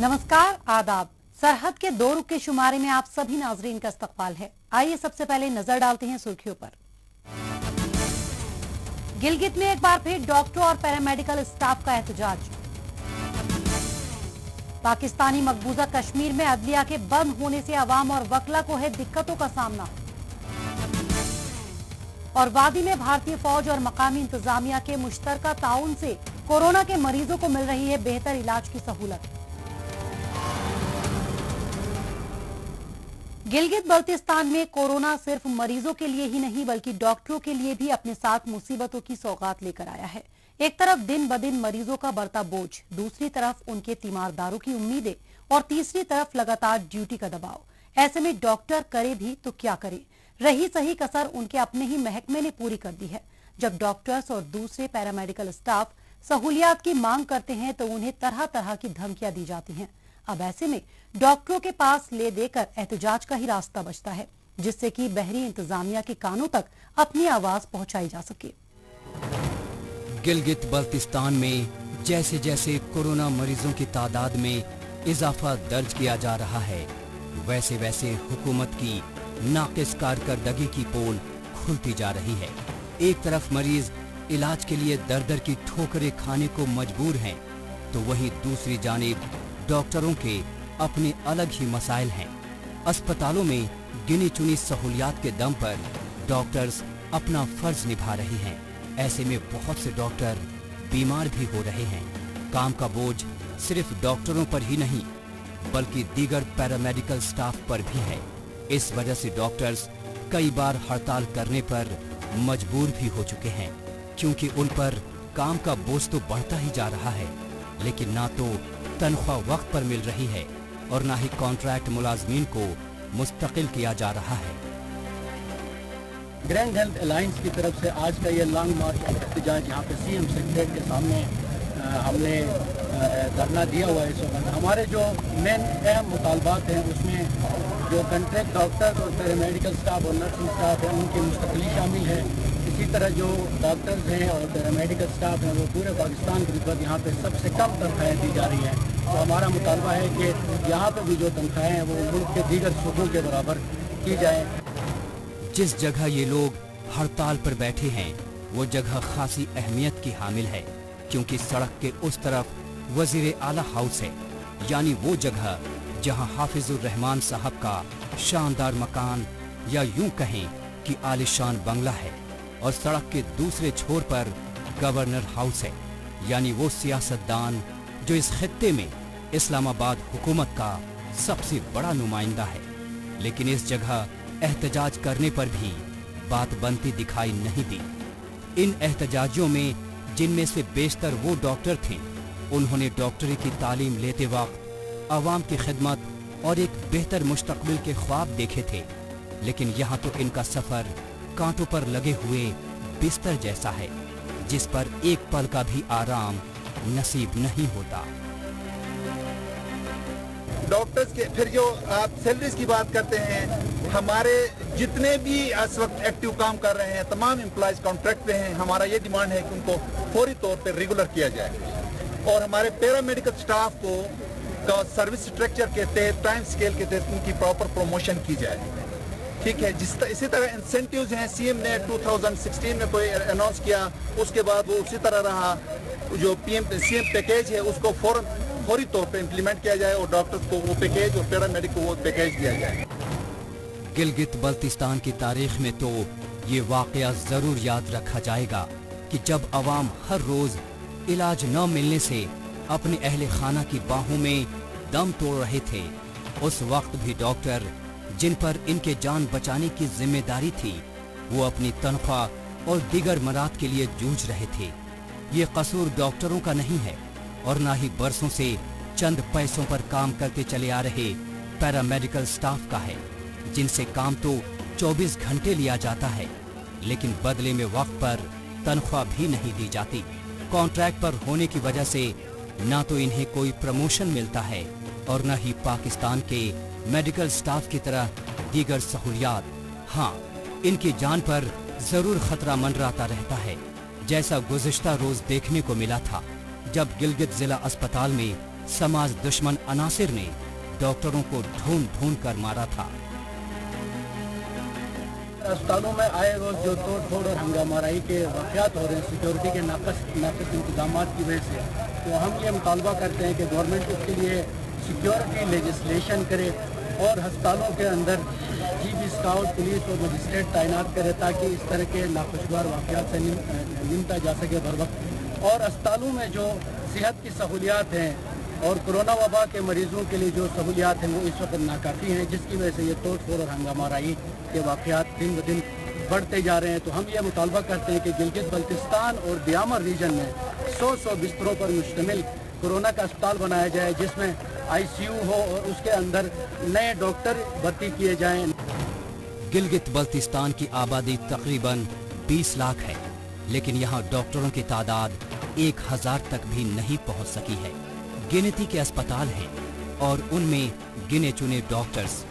नमस्कार, आदाब। सरहद के 2 रुख के शुमारे में आप सभी नाजरीन का इस्तकबाल है। आइए सबसे पहले नजर डालते हैं सुर्खियों पर। गिलगित में एक बार फिर डॉक्टरों और पैरामेडिकल स्टाफ का एहतजाज। पाकिस्तानी मकबूजा कश्मीर में अदलिया के बंद होने से अवाम और वकला को है दिक्कतों का सामना। और वादी में भारतीय फौज और मकामी इंतजामिया के मुश्तरका ताउन से कोरोना के मरीजों को मिल रही है बेहतर इलाज की सहूलत। गिलगित बल्तिस्तान में कोरोना सिर्फ मरीजों के लिए ही नहीं बल्कि डॉक्टरों के लिए भी अपने साथ मुसीबतों की सौगात लेकर आया है। एक तरफ दिन ब दिन मरीजों का बढ़ता बोझ, दूसरी तरफ उनके तीमारदारों की उम्मीदें और तीसरी तरफ लगातार ड्यूटी का दबाव। ऐसे में डॉक्टर करे भी तो क्या करे, रही सही कसर उनके अपने ही महकमे ने पूरी कर दी है। जब डॉक्टर्स और दूसरे पैरामेडिकल स्टाफ सहूलियात की मांग करते हैं तो उन्हें तरह तरह की धमकियां दी जाती हैं। अब ऐसे में डॉक्टरों के पास ले देकर एहतजाज का ही रास्ता बचता है, जिससे कि बहरी इंतजामिया के कानों तक अपनी आवाज पहुंचाई जा सके। गिलगित बल्तिस्तान में जैसे जैसे कोरोना मरीजों की तादाद में इजाफा दर्ज किया जा रहा है, वैसे वैसे हुकूमत की नाकिस कारकर्दगी की पोल खुलती जा रही है। एक तरफ मरीज इलाज के लिए दर दर की ठोकरें खाने को मजबूर हैं, तो वहीं दूसरी जानिब डॉक्टरों के अपने अलग ही मसाइल हैं। अस्पतालों में गिनी चुनी सहूलियात के दम पर डॉक्टर्स अपना फर्ज निभा रहे हैं। ऐसे में बहुत से डॉक्टर बीमार भी हो रहे हैं। काम का बोझ सिर्फ डॉक्टरों पर ही नहीं बल्कि दीगर पैरामेडिकल स्टाफ पर भी है। इस वजह से डॉक्टर्स कई बार हड़ताल करने पर मजबूर भी हो चुके हैं, क्योंकि उन पर काम का बोझ तो बढ़ता ही जा रहा है, लेकिन ना तो तनख्वाह वक्त पर मिल रही है और ना ही कॉन्ट्रैक्ट मुलाजमीन को मुस्तकिल किया जा रहा है। ग्रैंड हेल्थ अलायंस की तरफ से आज का ये लॉन्ग मार्च और एहतजाज यहाँ पे सीएम सेक्रेटरीट के सामने हमने धरना दिया हुआ है। इस वक्त हमारे जो मेन अहम मुतालबात हैं उसमें जो कॉन्ट्रैक्ट डॉक्टर और पैरामेडिकल स्टाफ और नर्सिंग स्टाफ है उनकी मुस्तकिली शामिल है। इसी तरह जो डॉक्टर्स हैं और पैरामेडिकल स्टाफ हैं वो पूरे पाकिस्तान की नस्बत यहाँ पे सबसे कम तनख्वाहें दी जा रही हैं। तो हमारा मुतालबा है कि यहाँ पे भी जो तनख्वाहें हैं वो मुल्क के दीगर सूबों के बराबर की जाएँ। जिस जगह ये लोग हड़ताल पर बैठे हैं वो जगह खासी अहमियत की हामिल है, क्योंकि सड़क के उस तरफ वजीर आला हाउस है, यानी वो जगह जहां हाफिजुर रहमान साहब का शानदार मकान या यूं कहें कि आलिशान बंगला है, और सड़क के दूसरे छोर पर गवर्नर हाउस है, यानी वो सियासतदान जो इस खित्ते में इस्लामाबाद हुकूमत का सबसे बड़ा नुमाइंदा है। लेकिन इस जगह एहतजाज करने पर भी बात बनती दिखाई नहीं दी। इन एहतजाजियों में जिनमें से बेशतर वो डॉक्टर थे, उन्होंने डॉक्टरी की तालीम लेते वक्त आवाम की खिदमत और एक बेहतर मुस्तकबिल के ख्वाब देखे थे, लेकिन यहाँ तो इनका सफर कांटों पर लगे हुए बिस्तर जैसा है, जिस पर एक पल का भी आराम नसीब नहीं होता। डॉक्टर्स के फिर जो आप सैलरीज की बात करते हैं, हमारे जितने भी इस वक्त एक्टिव काम कर रहे हैं तमाम एम्प्लॉयज कॉन्ट्रैक्ट पे हैं। हमारा ये डिमांड है कि उनको फौरी तौर पे रेगुलर किया जाए और हमारे पैरामेडिकल स्टाफ को सर्विस स्ट्रक्चर के तहत टाइम स्केल के तहत उनकी प्रॉपर प्रमोशन की जाए। ठीक है, इसी तरह इंसेंटिव्स हैं। सीएम ने 2016 में कोई अनाउंस किया, उसके बाद वो उसी तरह रहा। जो सीएम पैकेज है उसको फौरी तौर पे इम्प्लीमेंट किया जाए और डॉक्टर्स को वो पैकेज और पैरामेडिक को वो पैकेज दिया जाए। गिलगित बल्तिस्तान की तारीख में तो ये वाकया जरूर याद रखा जाएगा कि जब अवाम हर रोज इलाज न मिलने से अपने अहले खाना की बाहों में दम तोड़ रहे थे, उस वक्त भी डॉक्टर जिन पर इनके जान बचाने की जिम्मेदारी थी वो अपनी तनख्वाह और दीगर मराद के लिए जूझ रहे थे। ये कसूर डॉक्टरों का नहीं है और ना ही बरसों से चंद पैसों पर काम करते चले आ रहे पैरामेडिकल स्टाफ का है, जिनसे काम तो 24 घंटे लिया जाता है, लेकिन बदले में वक्त पर तनख्वाह भी नहीं दी जाती। कॉन्ट्रैक्ट पर होने की वजह से ना तो इन्हें कोई प्रमोशन मिलता है और न ही पाकिस्तान के मेडिकल स्टाफ की तरह दीगर सहूलियात। हाँ, इनकी जान पर जरूर खतरा मंडराता रहता है, जैसा गुज़िश्ता रोज देखने को मिला था जब गिलगित जिला अस्पताल में समाज दुश्मन अनासिर ने डॉक्टरों को ढूंढ ढूंढ कर मारा था। अस्पतालों में आए रोज जो तोड़ फोड़ और हंगामाराई के वाक़यात हो रहे हैं सिक्योरिटी के नाक़िस इंतजाम की वजह से, तो हम ये मुतालबा करते हैं कि गवर्नमेंट इसके लिए सिक्योरिटी लेजिस्लेशन करे और अस्पतालों के अंदर जीपी स्काउट पुलिस और मजिस्ट्रेट तैनात करे ताकि इस तरह के नाखुशगवार वाक़यात से निमटा जा सके बर वक्त। और अस्पतालों में जो सेहत की सहूलियात हैं और कोरोना वबा के मरीज़ों के लिए जो सहूलियात हैं वो इस वक्त नाकाफ़ी हैं, जिसकी वजह से ये तोड़ फोड़ और हंगामाराई के वाक़यात दिन ब दिन बढ़ते जा रहे हैं। तो हम ये मुतालबा करते हैं कि गिलगित बल्तिस्तान और ब्यामर रीजन में 100 बिस्तरों पर मुश्तमिल कोरोना का अस्पताल बनाया जाए, जिसमें ICU हो और उसके अंदर नए डॉक्टर भर्ती किए जाएं। गिलगित बल्तिस्तान की आबादी तकरीबन 20 लाख है, लेकिन यहाँ डॉक्टरों की तादाद 1000 तक भी नहीं पहुँच सकी है। गिनती के अस्पताल हैं और उनमें गिने चुने डॉक्टर्स।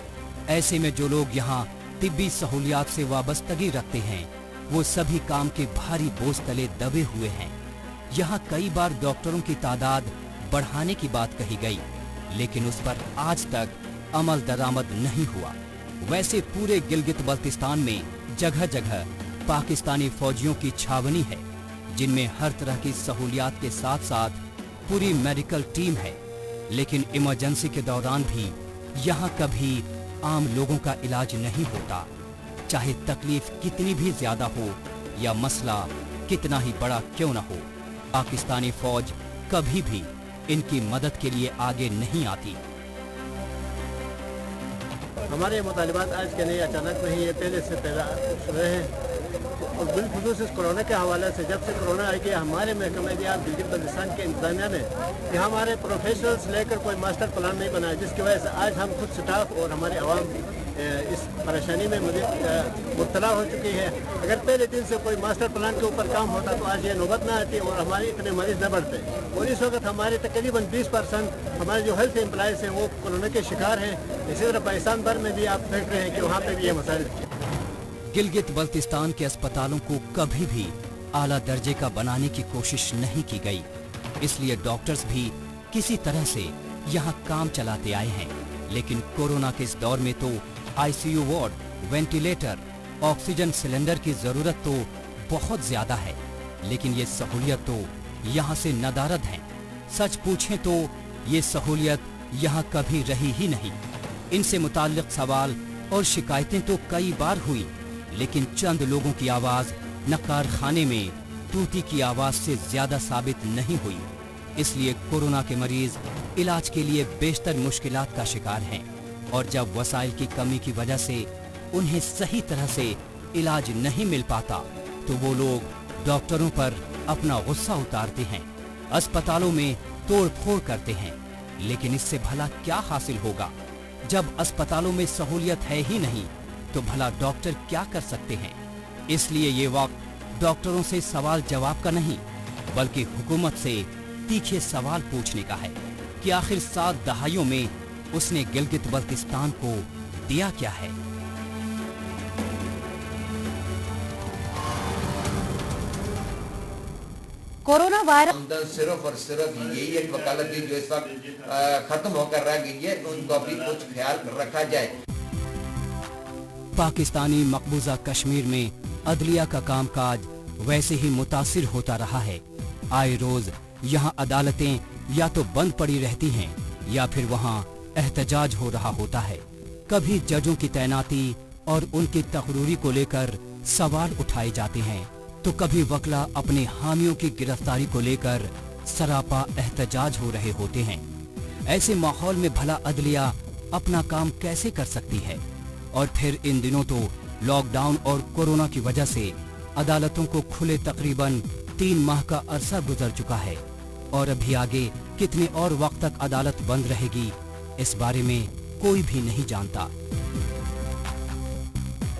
ऐसे में जो लोग यहाँ तिब्बी सहूलियात से वाबस्तगी रखते हैं वो सभी काम के भारी बोझ तले दबे हुए हैं। यहाँ कई बार डॉक्टरों की तादाद बढ़ाने की बात कही गई, लेकिन उस पर आज तक अमल दरामद नहीं हुआ। वैसे पूरे गिलगित बल्तिस्तान में जगह जगह पाकिस्तानी फौजियों की छावनी है, जिनमें हर तरह की सहूलियात के साथ साथ पूरी मेडिकल टीम है, लेकिन इमरजेंसी के दौरान भी यहाँ कभी आम लोगों का इलाज नहीं होता। चाहे तकलीफ कितनी भी ज्यादा हो या मसला कितना ही बड़ा क्यों न हो, पाकिस्तानी फौज कभी भी इनकी मदद के लिए आगे नहीं आती। हमारे मुतालिबात आज के नहीं अचानक नहीं, ये पहले से पैदा रहे हैं और बिलखुसूस इस कोरोना के हवाले से जब से कोरोना आई कि हमारे महकमे गिलगित बल्तिस्तान के इंतजामिया ने कि हमारे प्रोफेशनल्स लेकर कोई मास्टर प्लान नहीं बनाया, जिसकी वजह से आज हम खुद स्टाफ और हमारे आवाम इस परेशानी में मुब्तला हो चुकी है। अगर पहले दिन से कोई मास्टर प्लान के ऊपर काम होता तो आज ये नौबत ना आती और हमारे इतने मरीज न बढ़ते। और इस वक्त हमारे तकरीबन 20% हमारे जो हेल्थ एम्प्लॉयज़ हैं वो कोरोना के शिकार हैं। इसी तरह पाकिस्तान भर में भी आप देख रहे हैं कि वहाँ पर भी ये मसाइल। गिलगित बल्तिस्तान के अस्पतालों को कभी भी आला दर्जे का बनाने की कोशिश नहीं की गई, इसलिए डॉक्टर्स भी किसी तरह से यहाँ काम चलाते आए हैं। लेकिन कोरोना के इस दौर में तो ICU ward, ventilator, oxygen cylinder की जरूरत तो बहुत ज्यादा है, लेकिन ये सहूलियत तो यहाँ से नदारद है। सच पूछें तो ये सहूलियत यहाँ कभी रही ही नहीं। इनसे मुताल्लिक सवाल और शिकायतें तो कई बार हुई, लेकिन चंद लोगों की आवाज नक्कार खाने में तूती की आवाज से ज्यादा साबित नहीं हुई। इसलिए कोरोना के मरीज इलाज के लिए बेशतर मुश्किलात का शिकार हैं, और जब वसाइल की कमी की वजह से उन्हें सही तरह से इलाज नहीं मिल पाता तो वो लोग डॉक्टरों पर अपना गुस्सा उतारते हैं, अस्पतालों में तोड़ फोड़ करते हैं। लेकिन इससे भला क्या हासिल होगा? जब अस्पतालों में सहूलियत है ही नहीं तो भला डॉक्टर क्या कर सकते हैं? इसलिए ये वक्त डॉक्टरों से सवाल जवाब का नहीं, बल्कि हुकूमत से तीखे सवाल पूछने का है कि आखिर 7 दहाइयों में उसने गिलगित बल्तिस्तान को दिया क्या है। कोरोना वायरस सिर्फ और सिर्फ यही एक वकालत थी जो इस वक्त खत्म होकर रह गई है, उनको भी कुछ ख्याल रखा जाए। पाकिस्तानी मकबूजा कश्मीर में अदलिया का कामकाज वैसे ही मुतासिर होता रहा है। आए रोज यहाँ अदालतें या तो बंद पड़ी रहती हैं या फिर वहाँ एहतजाज हो रहा होता है। कभी जजों की तैनाती और उनकी तकरूरी को लेकर सवाल उठाए जाते हैं, तो कभी वकला अपने हामियों की गिरफ्तारी को लेकर सरापा एहतजाज हो रहे होते हैं। ऐसे माहौल में भला अदलिया अपना काम कैसे कर सकती है? और फिर इन दिनों तो लॉकडाउन और कोरोना की वजह से अदालतों को खुले तकरीबन 3 माह का अरसा गुजर चुका है, और अभी आगे कितने और वक्त तक अदालत बंद रहेगी इस बारे में कोई भी नहीं जानता।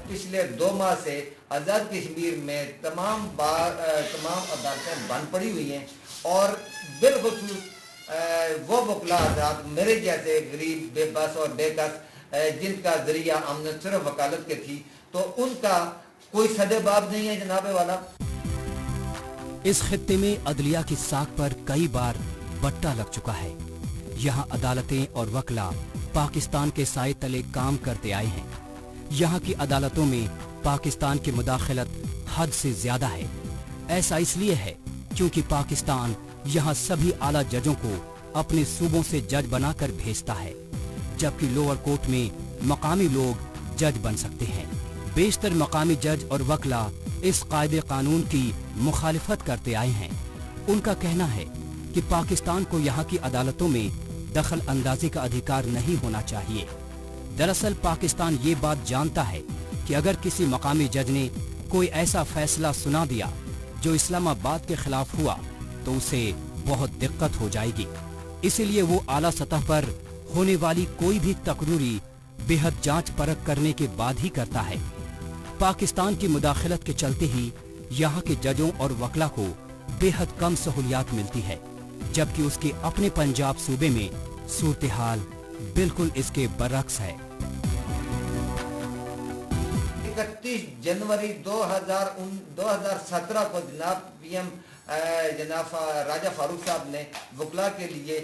पिछले 2 माह से आज़ाद कश्मीर में तमाम अदालतें बंद पड़ी हुई हैं, और बिलखुसूस वो वकला आज़ाद मेरे जैसे गरीब बेबस और बेकस जिनका जरिया आमदन सिर्फ वकालत के थी, तो उनका कोई सदेबाब नहीं है जनाबे वाला। इस खित्ते में अदलिया की साख पर कई बार बट्टा लग चुका है। यहाँ अदालतें और वकला पाकिस्तान के साए तले काम करते आए हैं। यहाँ की अदालतों में पाकिस्तान की मुदाखलत हद से ज्यादा है। ऐसा इसलिए है क्योंकि पाकिस्तान यहाँ सभी आला जजों को अपने सूबों से जज बनाकर भेजता है, जबकि लोअर कोर्ट में मकामी लोग जज बन सकते हैं। बेशतर मकामी जज और वकला इस कायदे कानून की मुखालिफत करते आए हैं। उनका कहना है कि पाकिस्तान को यहाँ की अदालतों में दखल अंदाजी का अधिकार नहीं होना चाहिए। दरअसल पाकिस्तान ये बात जानता है कि अगर किसी मकामी जज ने कोई ऐसा फैसला सुना दिया जो इस्लामाबाद के खिलाफ हुआ तो उसे बहुत दिक्कत हो जाएगी। इसीलिए वो आला सतह पर होने वाली कोई भी तकरीरी बेहद जांच परख करने के बाद ही करता है। पाकिस्तान की मुदाखलत के चलते ही यहाँ के जजों और वकला को बेहद कम सहूलियात मिलती है, जबकि उसके अपने पंजाब सूबे में सूरत-ए-हाल बिल्कुल इसके बरअक्स है। 31 जनवरी 2017 को जनाब पीएम जनाब राजा फारूक साहब ने वकला के लिए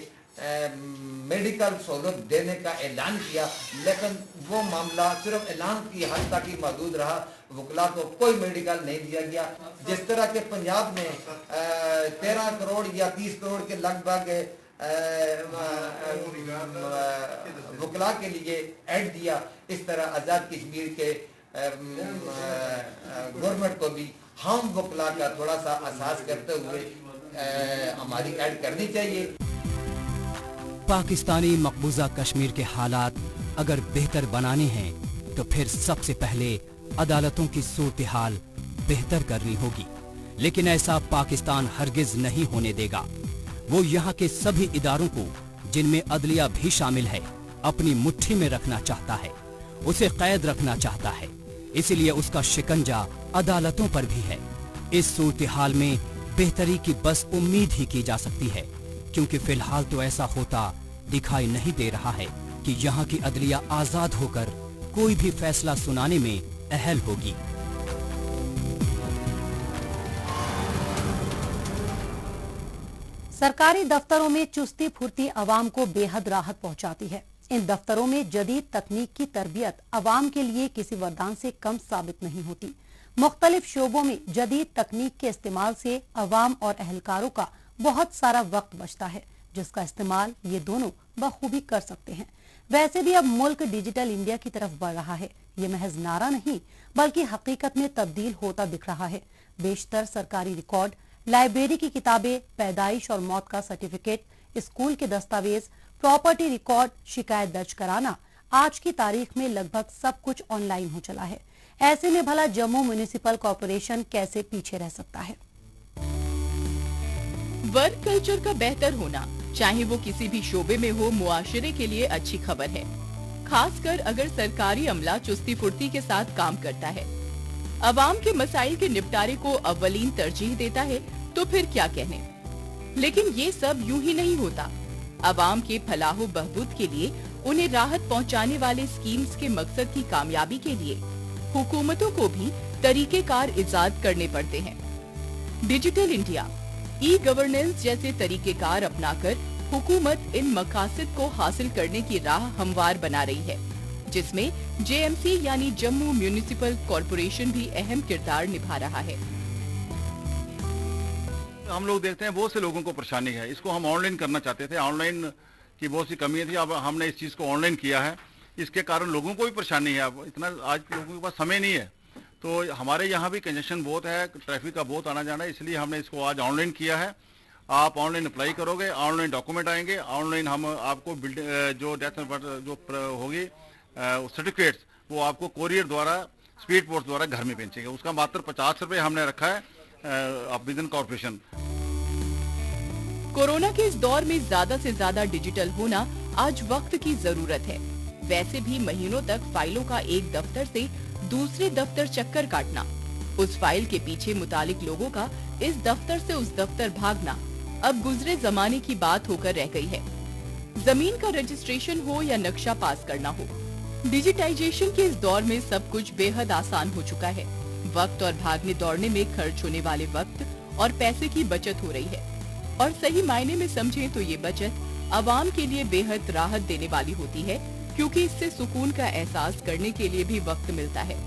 मेडिकल सहूलत देने का ऐलान किया, लेकिन वो मामला सिर्फ ऐलान की हद तक ही महदूद रहा। वकला को कोई मेडिकल नहीं दिया गया। जिस तरह के पंजाब ने 13 करोड़ या 30 करोड़ के लगभग वकला के लिए ऐड दिया, इस तरह आज़ाद कश्मीर के गवर्नमेंट को भी हम वकला का थोड़ा सा एहसास करते हुए हमारी ऐड करनी चाहिए। पाकिस्तानी मकबूजा कश्मीर के हालात अगर बेहतर बनाने हैं तो फिर सबसे पहले अदालतों की सूरत-ए-हाल बेहतर करनी होगी, लेकिन ऐसा पाकिस्तान हरगिज नहीं होने देगा। वो यहाँ के सभी इदारों को, जिनमें अदलिया भी शामिल है, अपनी मुट्ठी में रखना चाहता है, उसे कैद रखना चाहता है। इसीलिए उसका शिकंजा अदालतों पर भी है। इस सूरत-ए-हाल में बेहतरी की बस उम्मीद ही की जा सकती है, क्योंकि फिलहाल तो ऐसा होता दिखाई नहीं दे रहा है कि यहाँ की अदलिया आजाद होकर कोई भी फैसला सुनाने में अहल होगी। सरकारी दफ्तरों में चुस्ती फुर्ती अवाम को बेहद राहत पहुंचाती है। इन दफ्तरों में जदीद तकनीक की तरबियत अवाम के लिए किसी वरदान से कम साबित नहीं होती। मुख्तलिफ शोबों में जदीद तकनीक के इस्तेमाल से अवाम और अहलकारों का बहुत सारा वक्त बचता है, जिसका इस्तेमाल ये दोनों बखूबी कर सकते हैं। वैसे भी अब मुल्क डिजिटल इंडिया की तरफ बढ़ रहा है। ये महज नारा नहीं बल्कि हकीकत में तब्दील होता दिख रहा है। बेशतर सरकारी रिकॉर्ड, लाइब्रेरी की किताबें, पैदाइश और मौत का सर्टिफिकेट, स्कूल के दस्तावेज, प्रॉपर्टी रिकॉर्ड, शिकायत दर्ज कराना, आज की तारीख में लगभग सब कुछ ऑनलाइन हो चला है। ऐसे में भला जम्मू म्युनिसिपल कॉर्पोरेशन कैसे पीछे रह सकता है। वर्क कल्चर का बेहतर होना, चाहे वो किसी भी शोबे में हो, मुआशरे के लिए अच्छी खबर है, खासकर अगर सरकारी अमला चुस्ती फुर्ती के साथ काम करता है, अवाम के मसाइल के निपटारे को अव्वलीन तरजीह देता है, तो फिर क्या कहने। लेकिन ये सब यूं ही नहीं होता। अवाम के फलाहो बहबूद के लिए, उन्हें राहत पहुंचाने वाले स्कीम्स के मकसद की कामयाबी के लिए हुकूमतों को भी तरीकेकार इजाद करने पड़ते हैं। डिजिटल इंडिया, ई गवर्नेंस जैसे तरीकेकार अपनाकर हुकूमत इन मकासद को हासिल करने की राह हमवार बना रही है, जिसमें जेएमसी यानी जम्मू म्युनिसिपल कॉर्पोरेशन भी अहम किरदार निभा रहा है। हम लोग देखते हैं बहुत से लोगों को परेशानी है, इसको हम ऑनलाइन करना चाहते थे, ऑनलाइन की बहुत सी कमी थी, अब हमने इस चीज़ को ऑनलाइन किया है। इसके कारण लोगों को भी परेशानी है, अब इतना आज लोगों के पास समय नहीं है, तो हमारे यहाँ भी कंजेशन बहुत है, ट्रैफिक का बहुत आना जाना है, इसलिए हमने इसको आज ऑनलाइन किया है। आप ऑनलाइन अप्लाई करोगे, ऑनलाइन डॉक्यूमेंट आएंगे, ऑनलाइन हम आपको जो डेथ जो होगी सर्टिफिकेट्स वो आपको कोरियर द्वारा, स्पीड पोस्ट द्वारा घर में पहुंचेगा। उसका मात्र 50 रुपये हमने रखा है विदिन कॉर्पोरेशन। कोरोना के इस दौर में ज्यादा से ज्यादा डिजिटल होना आज वक्त की जरूरत है। वैसे भी महीनों तक फाइलों का एक दफ्तर से दूसरे दफ्तर चक्कर काटना, उस फाइल के पीछे मुतालिक लोगों का इस दफ्तर से उस दफ्तर भागना अब गुजरे जमाने की बात होकर रह गई है। जमीन का रजिस्ट्रेशन हो या नक्शा पास करना हो, डिजिटाइजेशन के इस दौर में सब कुछ बेहद आसान हो चुका है। वक्त और भागने दौड़ने में खर्च होने वाले वक्त और पैसे की बचत हो रही है, और सही मायने में समझें तो ये बचत आवाम के लिए बेहद राहत देने वाली होती है, क्योंकि इससे सुकून का एहसास करने के लिए भी वक्त मिलता है।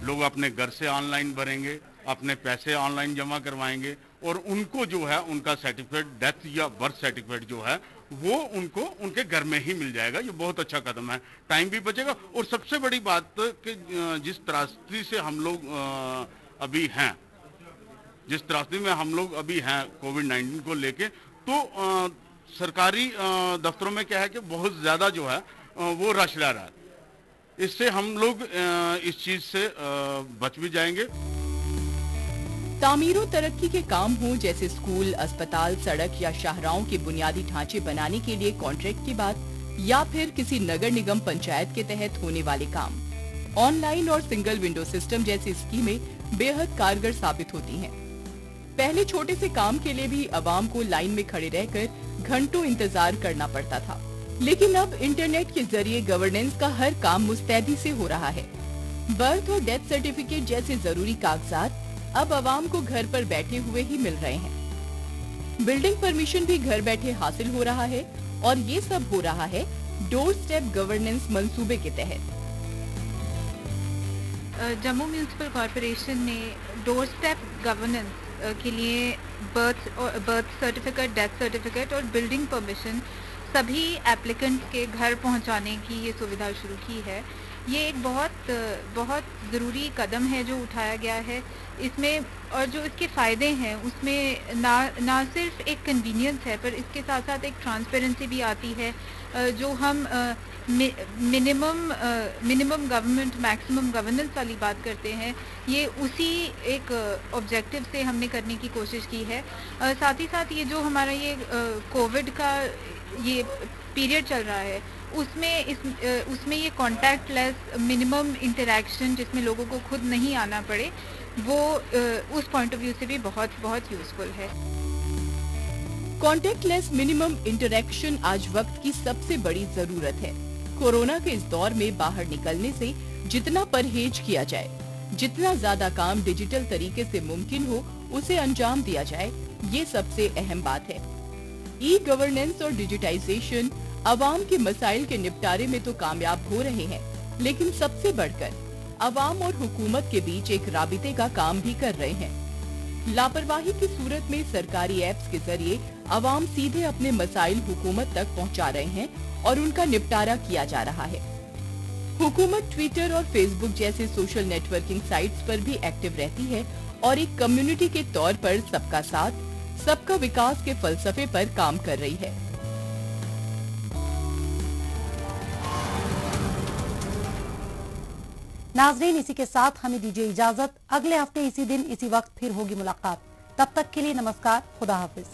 लोग अपने घर से ऑनलाइन भरेंगे, अपने पैसे ऑनलाइन जमा करवाएंगे और उनको जो है उनका सर्टिफिकेट डेथ या बर्थ सर्टिफिकेट जो है वो उनको उनके घर में ही मिल जाएगा। ये बहुत अच्छा कदम है, टाइम भी बचेगा। और सबसे बड़ी बात कि जिस त्रासदी से हम लोग अभी हैं, जिस त्रासदी में हम लोग अभी हैं कोविड-19 को लेके, तो सरकारी दफ्तरों में क्या है कि बहुत ज़्यादा जो है वो रश रह रहा है। इससे हम लोग इस चीज़ से बच भी जाएंगे। तामीर और तरक्की के काम हो, जैसे स्कूल, अस्पताल, सड़क या शाहराहों के बुनियादी ढांचे बनाने के लिए कॉन्ट्रैक्ट के बाद, या फिर किसी नगर निगम पंचायत के तहत होने वाले काम, ऑनलाइन और सिंगल विंडो सिस्टम जैसी स्कीमें बेहद कारगर साबित होती हैं। पहले छोटे से काम के लिए भी आवाम को लाइन में खड़े रहकर घंटों इंतजार करना पड़ता था, लेकिन अब इंटरनेट के जरिए गवर्नेंस का हर काम मुस्तैदी से हो रहा है। बर्थ और डेथ सर्टिफिकेट जैसे जरूरी कागजात अब आवाम को घर पर बैठे हुए ही मिल रहे हैं। बिल्डिंग परमिशन भी घर बैठे हासिल हो रहा है, और ये सब हो रहा है डोर स्टेप गवर्नेंस मंसूबे के तहत। जम्मू म्यूनिसिपल कॉरपोरेशन ने डोर स्टेप गवर्नेंस के लिए बर्थ सर्टिफिकेट, डेथ सर्टिफिकेट और बिल्डिंग परमिशन सभी एप्लीकेंट्स के घर पहुंचाने की ये सुविधा शुरू की है। ये एक बहुत ज़रूरी कदम है जो उठाया गया है इसमें, और जो इसके फ़ायदे हैं उसमें ना सिर्फ एक कन्वीनियंस है, पर इसके साथ साथ एक ट्रांसपेरेंसी भी आती है। जो हम मिनिमम गवर्नमेंट मैक्सिमम गवर्नेंस वाली बात करते हैं, ये उसी एक ऑब्जेक्टिव से हमने करने की कोशिश की है। साथ ही साथ ये जो हमारा ये कोविड का ये पीरियड चल रहा है, उसमें ये कॉन्टैक्टलेस मिनिमम इंटरेक्शन, जिसमें लोगों को खुद नहीं आना पड़े, वो उस पॉइंट ऑफ व्यू से भी बहुत यूजफुल है। कॉन्टैक्टलेस मिनिमम इंटरेक्शन आज वक्त की सबसे बड़ी जरूरत है। कोरोना के इस दौर में बाहर निकलने से जितना परहेज किया जाए, जितना ज्यादा काम डिजिटल तरीके से मुमकिन हो उसे अंजाम दिया जाए, ये सबसे अहम बात है। ई गवर्नेंस और डिजिटाइजेशन आवाम के मसाइल के निपटारे में तो कामयाब हो रहे हैं, लेकिन सबसे बढ़कर आवाम और हुकूमत के बीच एक राबिते का काम भी कर रहे हैं। लापरवाही की सूरत में सरकारी ऐप्स के जरिए आवाम सीधे अपने मसाइल हुकूमत तक पहुंचा रहे हैं और उनका निपटारा किया जा रहा है। हुकूमत ट्विटर और फेसबुक जैसे सोशल नेटवर्किंग साइट्स पर भी एक्टिव रहती है और एक कम्युनिटी के तौर पर सबका साथ, सबका विकास के फलसफे पर काम कर रही है। नाजरीन, इसी के साथ हमें दीजिए इजाजत। अगले हफ्ते इसी दिन इसी वक्त फिर होगी मुलाकात। तब तक के लिए नमस्कार, खुदा हाफिज।